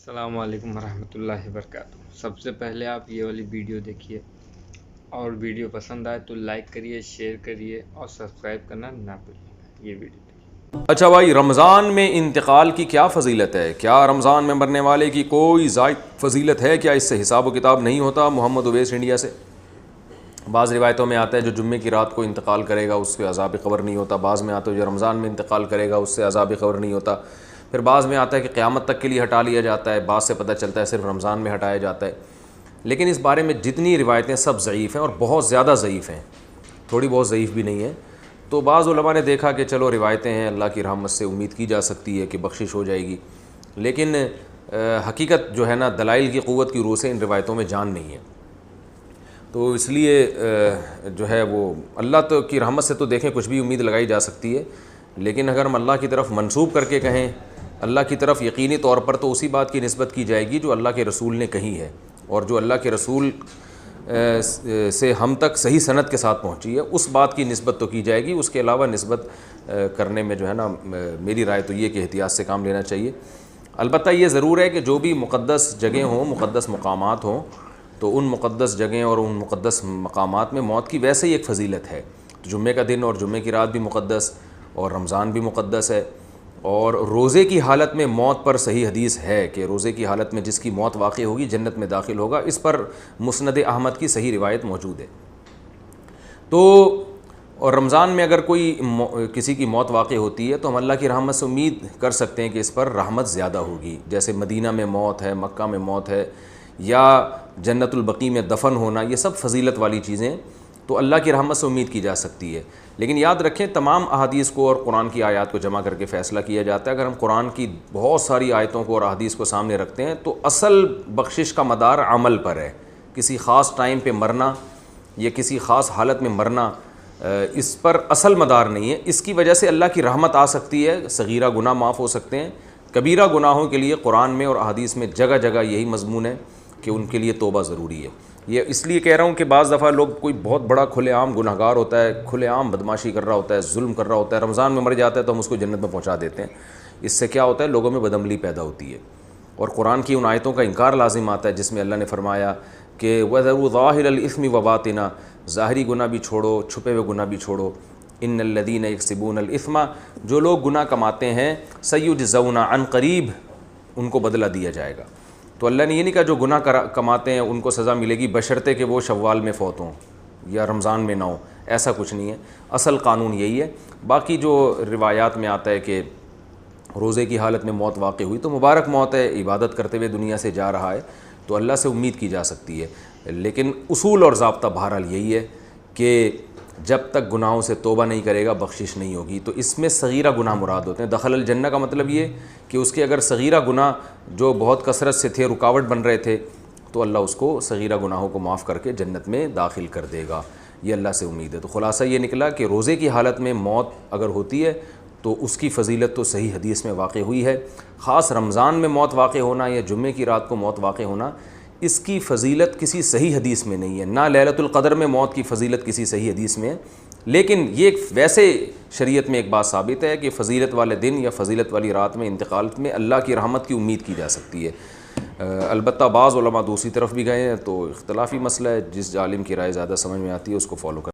السلام علیکم ورحمۃ اللہ وبرکاتہ۔ سب سے پہلے آپ یہ والی ویڈیو دیکھیے اور ویڈیو پسند آئے تو لائک کریے، شیئر کریے اور سبسکرائب کرنا نہ بھولیے گا۔ یہ ویڈیو دیکھیے۔ اچھا بھائی، رمضان میں انتقال کی کیا فضیلت ہے؟ کیا رمضان میں مرنے والے کی کوئی زائد فضیلت ہے؟ کیا اس سے حساب و کتاب نہیں ہوتا؟ محمد اویس انڈیا سے۔ بعض روایتوں میں آتا ہے جو جمعے کی رات کو انتقال کرے گا اس سے عذاب قبر نہیں ہوتا، بعض میں آتا ہے جو رمضان میں انتقال کرے گا اس سے عذاب قبر نہیں ہوتا، پھر بعض میں آتا ہے کہ قیامت تک کے لیے ہٹا لیا جاتا ہے، بعض سے پتہ چلتا ہے صرف رمضان میں ہٹایا جاتا ہے۔ لیکن اس بارے میں جتنی روایتیں سب ضعیف ہیں اور بہت زیادہ ضعیف ہیں، تھوڑی بہت ضعیف بھی نہیں ہیں۔ تو بعض علماء نے دیکھا کہ چلو روایتیں ہیں، اللہ کی رحمت سے امید کی جا سکتی ہے کہ بخشش ہو جائے گی، لیکن حقیقت جو ہے نا دلائل کی قوت کی روح سے ان روایتوں میں جان نہیں ہے۔ تو اس لیے جو ہے وہ اللہ تو کی رحمت سے تو دیکھیں کچھ بھی امید لگائی جا سکتی ہے، لیکن اگر ہم اللہ کی طرف منسوب کر کے کہیں اللہ کی طرف، یقینی طور پر تو اسی بات کی نسبت کی جائے گی جو اللہ کے رسول نے کہی ہے، اور جو اللہ کے رسول سے ہم تک صحیح سند کے ساتھ پہنچی ہے اس بات کی نسبت تو کی جائے گی۔ اس کے علاوہ نسبت کرنے میں جو ہے نا میری رائے تو یہ کہ احتیاط سے کام لینا چاہیے۔ البتہ یہ ضرور ہے کہ جو بھی مقدس جگہیں ہوں، مقدس مقامات ہوں، تو ان مقدس جگہیں اور ان مقدس مقامات میں موت کی ویسے ہی ایک فضیلت ہے۔ تو جمعے کا دن اور جمعے کی رات بھی مقدس، اور رمضان بھی مقدس ہے، اور روزے کی حالت میں موت پر صحیح حدیث ہے کہ روزے کی حالت میں جس کی موت واقع ہوگی جنت میں داخل ہوگا، اس پر مسند احمد کی صحیح روایت موجود ہے۔ تو اور رمضان میں اگر کوئی کسی کی موت واقع ہوتی ہے تو ہم اللہ کی رحمت سے امید کر سکتے ہیں کہ اس پر رحمت زیادہ ہوگی، جیسے مدینہ میں موت ہے، مکہ میں موت ہے، یا جنت البقیع میں دفن ہونا، یہ سب فضیلت والی چیزیں تو اللہ کی رحمت سے امید کی جا سکتی ہے۔ لیکن یاد رکھیں تمام احادیث کو اور قرآن کی آیات کو جمع کر کے فیصلہ کیا جاتا ہے۔ اگر ہم قرآن کی بہت ساری آیتوں کو اور احادیث کو سامنے رکھتے ہیں تو اصل بخشش کا مدار عمل پر ہے۔ کسی خاص ٹائم پہ مرنا یا کسی خاص حالت میں مرنا اس پر اصل مدار نہیں ہے۔ اس کی وجہ سے اللہ کی رحمت آ سکتی ہے، صغیرہ گناہ معاف ہو سکتے ہیں، کبیرہ گناہوں کے لیے قرآن میں اور احادیث میں جگہ جگہ یہی مضمون ہے کہ ان کے لیے توبہ ضروری ہے۔ یہ اس لیے کہہ رہا ہوں کہ بعض دفعہ لوگ کوئی بہت بڑا کھلے عام گناہ گار ہوتا ہے، کھلے عام بدماشی کر رہا ہوتا ہے، ظلم کر رہا ہوتا ہے، رمضان میں مر جاتا ہے تو ہم اس کو جنت میں پہنچا دیتے ہیں۔ اس سے کیا ہوتا ہے؟ لوگوں میں بدعملی پیدا ہوتی ہے، اور قرآن کی ان آیتوں کا انکار لازم آتا ہے جس میں اللہ نے فرمایا کہ وَذَرُوا ظَاهِرَ الْإِثْمِ وَبَاطِنَا، ظاہری گناہ بھی چھوڑو، چھپے ہوئے گناہ بھی چھوڑو۔ ان الذین یکسبون الاثم، جو لوگ گناہ کماتے ہیں، سیجزون، عن قریب ان کو بدلہ دیا جائے گا۔ تو اللہ نے یہ نہیں کہا جو گناہ کماتے ہیں ان کو سزا ملے گی بشرطے کہ وہ شوال میں فوت ہوں یا رمضان میں نہ ہوں، ایسا کچھ نہیں ہے۔ اصل قانون یہی ہے۔ باقی جو روایات میں آتا ہے کہ روزے کی حالت میں موت واقع ہوئی تو مبارک موت ہے، عبادت کرتے ہوئے دنیا سے جا رہا ہے تو اللہ سے امید کی جا سکتی ہے، لیکن اصول اور ضابطہ بہرحال یہی ہے کہ جب تک گناہوں سے توبہ نہیں کرے گا بخشش نہیں ہوگی۔ تو اس میں صغیرہ گناہ مراد ہوتے ہیں۔ دخل الجنہ کا مطلب یہ کہ اس کے اگر صغیرہ گناہ جو بہت کثرت سے تھے، رکاوٹ بن رہے تھے، تو اللہ اس کو صغیرہ گناہوں کو معاف کر کے جنت میں داخل کر دے گا، یہ اللہ سے امید ہے۔ تو خلاصہ یہ نکلا کہ روزے کی حالت میں موت اگر ہوتی ہے تو اس کی فضیلت تو صحیح حدیث میں واقع ہوئی ہے۔ خاص رمضان میں موت واقع ہونا یا جمعے کی رات کو موت واقع ہونا، اس کی فضیلت کسی صحیح حدیث میں نہیں ہے، نہ لیلۃ القدر میں موت کی فضیلت کسی صحیح حدیث میں ہے۔ لیکن یہ ویسے شریعت میں ایک بات ثابت ہے کہ فضیلت والے دن یا فضیلت والی رات میں انتقال میں اللہ کی رحمت کی امید کی جا سکتی ہے۔ البتہ بعض علماء دوسری طرف بھی گئے ہیں، تو اختلافی مسئلہ ہے، جس عالم کی رائے زیادہ سمجھ میں آتی ہے اس کو فالو کر